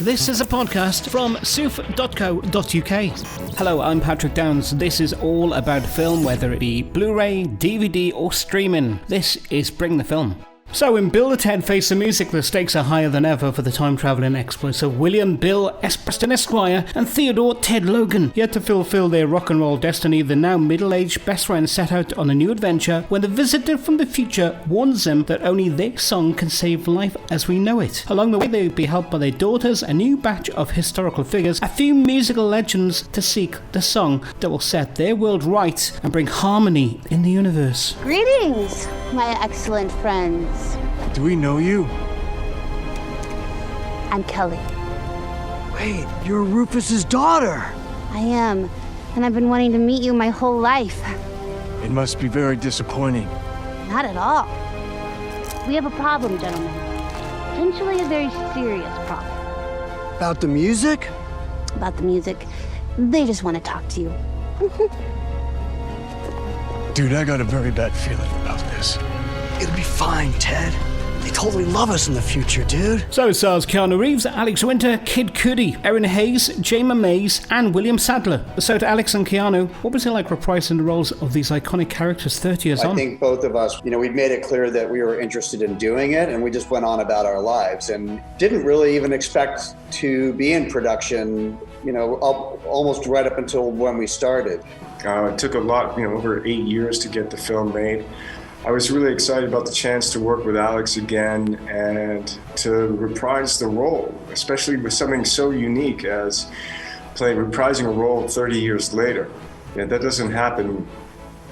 This is a podcast from selves.co.uk. Hello, I'm Patrick Downs. This is all about film, whether it be Blu-ray, DVD or streaming. This is Bring the Film. So in Bill and Ted Face the Music, the stakes are higher than ever for the time-travelling exploits of William Bill S. Preston Esquire and Theodore Ted Logan. Yet to fulfill their rock and roll destiny, the now middle-aged best friends set out on a new adventure when the visitor from the future warns them that only their song can save life as we know it. Along the way, they will be helped by their daughters, a new batch of historical figures, a few musical legends to seek the song that will set their world right and bring harmony in the universe. Greetings, my excellent friends. Do we know you? I'm Kelly. Wait, you're Rufus's daughter. I am, and I've been wanting to meet you my whole life. It must be very disappointing. Not at all. We have a problem, gentlemen. Potentially a very serious problem. About the music? About the music. They just want to talk to you. Dude, I got a very bad feeling about this. It'll be fine, Ted. They totally love us in the future, dude. So it stars Keanu Reeves, Alex Winter, Kid Cudi, Erin Hayes, Jayma Mays and William Sadler. So to Alex and Keanu, what was it like reprising the roles of these iconic characters 30 years on? I think both of us, we'd made it clear that we were interested in doing it, and we just went on about our lives and didn't really even expect to be in production, almost right up until when we started. It took a lot, over 8 years to get the film made. I was really excited about the chance to work with Alex again and to reprise the role, especially with something so unique as reprising a role 30 years later. That doesn't happen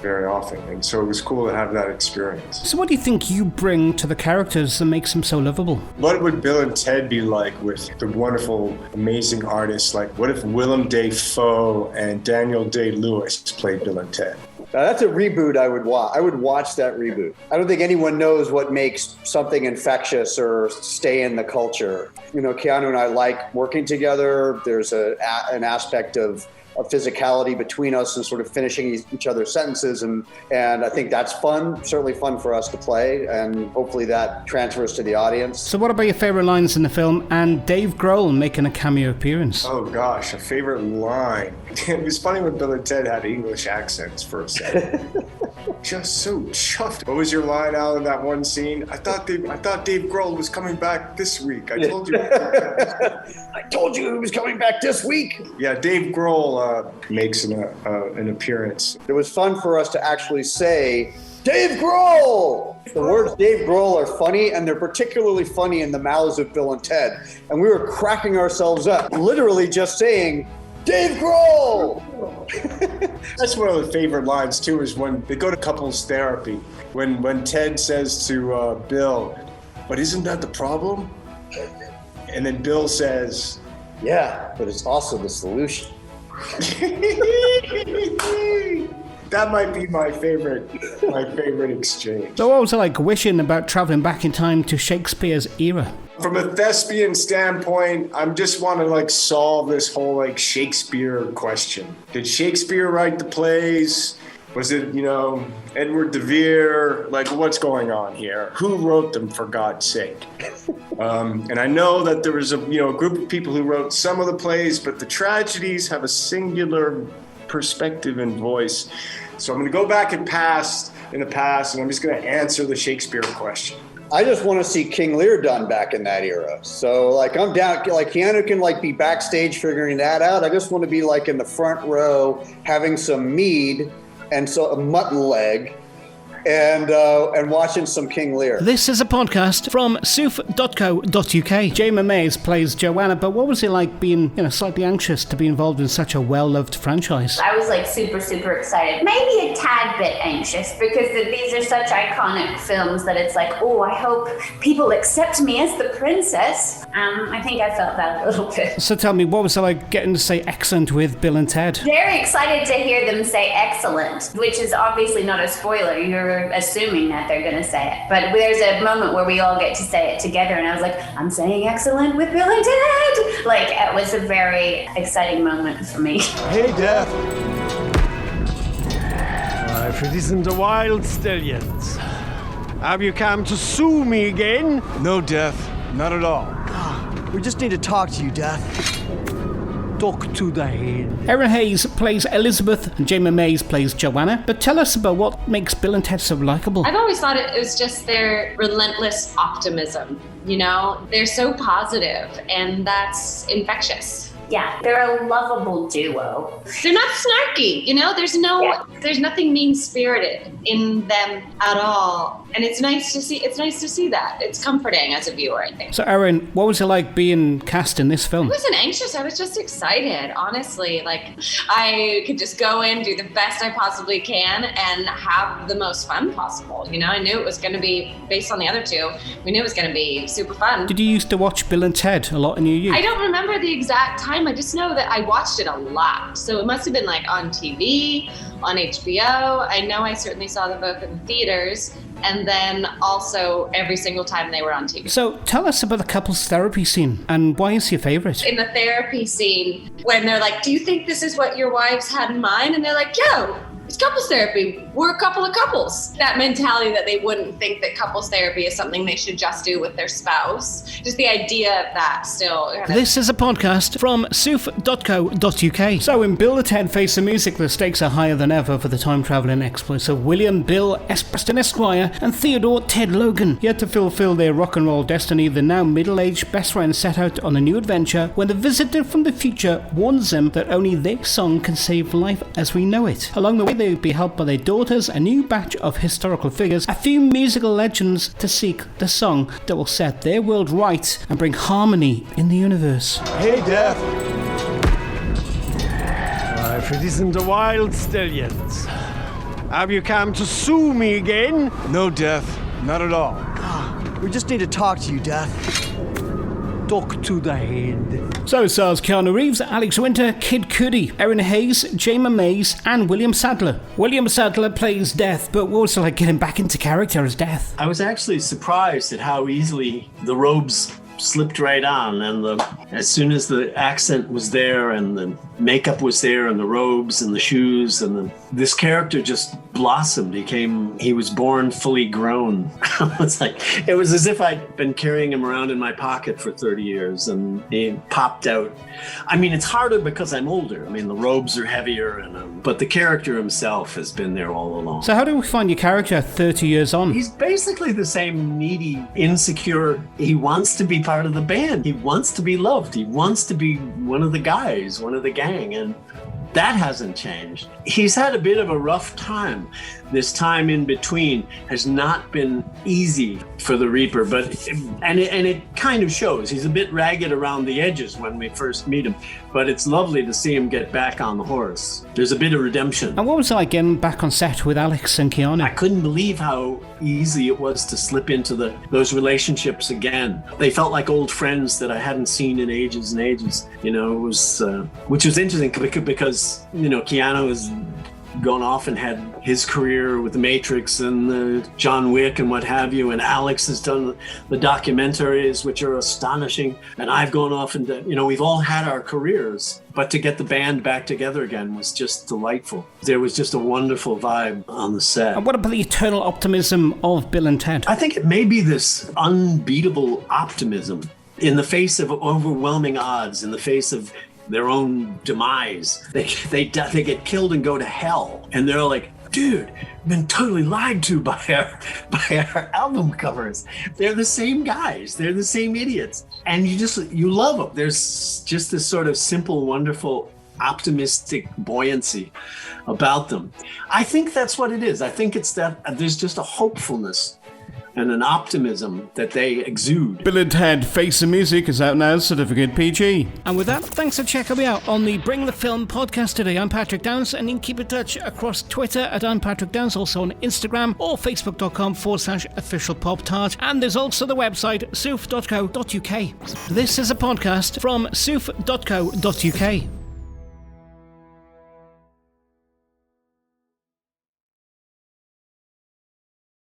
very often, and so it was cool to have that experience. So what do you think you bring to the characters that makes them so lovable? What would Bill and Ted be like with the wonderful, amazing artists? Like, what if Willem Dafoe and Daniel Day-Lewis played Bill and Ted? That's a reboot I would watch. I would watch that reboot. I don't think anyone knows what makes something infectious or stay in the culture. Keanu and I like working together. There's an aspect of physicality between us and sort of finishing each other's sentences. And I think that's fun, certainly fun for us to play. And hopefully that transfers to the audience. So what about your favorite lines in the film and Dave Grohl making a cameo appearance? Oh gosh, a favorite line. It was funny when Bill and Ted had English accents for a second. Just so chuffed. What was your line out of that one scene? I thought Dave Grohl was coming back this week. I told you. I told you he was coming back this week. Yeah, Dave Grohl makes an appearance. It was fun for us to actually say, Dave Grohl! The words Dave Grohl are funny, and they're particularly funny in the mouths of Bill and Ted. And we were cracking ourselves up, literally just saying, Dave Grohl! That's one of the favorite lines too, is when they go to couples therapy. When Ted says to Bill, but isn't that the problem? And then Bill says, yeah, but it's also the solution. That might be my favorite exchange. So what was it like wishing about travelling back in time to Shakespeare's era? From a thespian standpoint, I just want to solve this whole Shakespeare question. Did Shakespeare write the plays? Was it, Edward de Vere? What's going on here? Who wrote them, for God's sake? And I know that there was a group of people who wrote some of the plays, but the tragedies have a singular perspective and voice. So I'm going to go back in the past, and I'm just going to answer the Shakespeare question. I just want to see King Lear done back in that era. So I'm down, Keanu can be backstage figuring that out. I just want to be in the front row having some mead and so a mutton leg and watching some King Lear. This is a podcast from self.co.uk. Jayma Mays plays Joanna, but what was it like being, slightly anxious to be involved in such a well-loved franchise? I was super, super excited. Maybe a tad bit anxious because these are such iconic films that it's I hope people accept me as the princess. I think I felt that a little bit. So tell me, what was it like getting to say excellent with Bill and Ted? Very excited to hear them say excellent, which is obviously not a spoiler. You're assuming that they're going to say it. But there's a moment where we all get to say it together, and I was like, I'm saying excellent with Bill and Ted! It was a very exciting moment for me. Hey, Death. If it isn't the Wild Stallions. Have you come to sue me again? No, Death. Not at all. We just need to talk to you, Death. Talk to the head. Erin Hayes plays Elizabeth and Jamie Mays plays Joanna. But tell us about what makes Bill and Ted so likable. I've always thought it was just their relentless optimism. You know, they're so positive, and that's infectious. Yeah, they're a lovable duo. They're not snarky, you know, there's nothing mean-spirited in them at all. And it's nice to see that. It's comforting as a viewer, I think. So Erin, what was it like being cast in this film? I wasn't anxious, I was just excited, honestly. Like, I could just go in, do the best I possibly can, and have the most fun possible. You know, I knew it was going to be, based on the other two, we knew it was going to be super fun. Did you used to watch Bill and Ted a lot in your youth? I don't remember the exact time, I just know that I watched it a lot. So it must have been like on TV, on HBO. I know I certainly saw them both in the theaters, and then also every single time they were on TV. So tell us about the couples therapy scene, and why is your favourite? In the therapy scene, when they're like, do you think this is what your wives had in mind? And they're like, yo, it's couples therapy. We're a couple of couples. That mentality that they wouldn't think that couples therapy is something they should just do with their spouse. Just the idea of that still. This is a podcast from soof.co.uk. So in Bill the Ted Face the Music, the stakes are higher than ever for the time-travelling exploits of William Bill S. Preston Esquire and Theodore Ted Logan. Yet to fulfill their rock and roll destiny, the now middle-aged best friends set out on a new adventure when the visitor from the future warns them that only their song can save life as we know it. Along the way, they would be helped by their daughters, a new batch of historical figures, a few musical legends to seek the song that will set their world right and bring harmony in the universe. Hey, Death. If it isn't the wild stallions. Have you come to sue me again? No, Death. Not at all. We just need to talk to you, Death. Talk to the head. So it stars Keanu Reeves, Alex Winter, Kid Cudi, Erin Hayes, Jamie Mays, and William Sadler. William Sadler plays Death, but what was it like getting back into character as Death? I was actually surprised at how easily the robes slipped right on, and as soon as the accent was there and the makeup was there and the robes and the shoes and this character just blossomed. He was born fully grown. It was as if I'd been carrying him around in my pocket for 30 years and he popped out. I mean, it's harder because I'm older. I mean, the robes are heavier, but the character himself has been there all along. So how do we find your character 30 years on? He's basically the same needy, insecure. He wants to be part of the band. He wants to be loved. He wants to be one of the guys, one of the gang, and that hasn't changed. He's had a bit of a rough time. This time in between has not been easy for the Reaper, but it kind of shows. He's a bit ragged around the edges when we first meet him, but it's lovely to see him get back on the horse. There's a bit of redemption. And what was it like getting back on set with Alex and Keanu? I couldn't believe how easy it was to slip into those relationships again. They felt like old friends that I hadn't seen in ages and ages. You know, it was, which was interesting because, you know, Keanu has gone off and had his career with The Matrix and John Wick and what have you, and Alex has done the documentaries, which are astonishing, and I've gone off and, you know, we've all had our careers, but to get the band back together again was just delightful. There was just a wonderful vibe on the set. And what about the eternal optimism of Bill and Ted? I think it may be this unbeatable optimism in the face of overwhelming odds, in the face of their own demise. They get killed and go to hell, and they're like, dude, I've been totally lied to by our album covers. They're the same guys. They're the same idiots, and you love them. There's just this sort of simple, wonderful, optimistic buoyancy about them. I think that's what it is. I think it's that there's just a hopefulness and an optimism that they exude. Bill and Ted Face the Music is out now, certificate PG. And with that, thanks for checking me out on the Bring the Film podcast today. I'm Patrick Downs, and you can keep in touch across Twitter at I'm Patrick Downs, also on Instagram or facebook.com/officialpoptart. And there's also the website soof.co.uk. This is a podcast from soof.co.uk.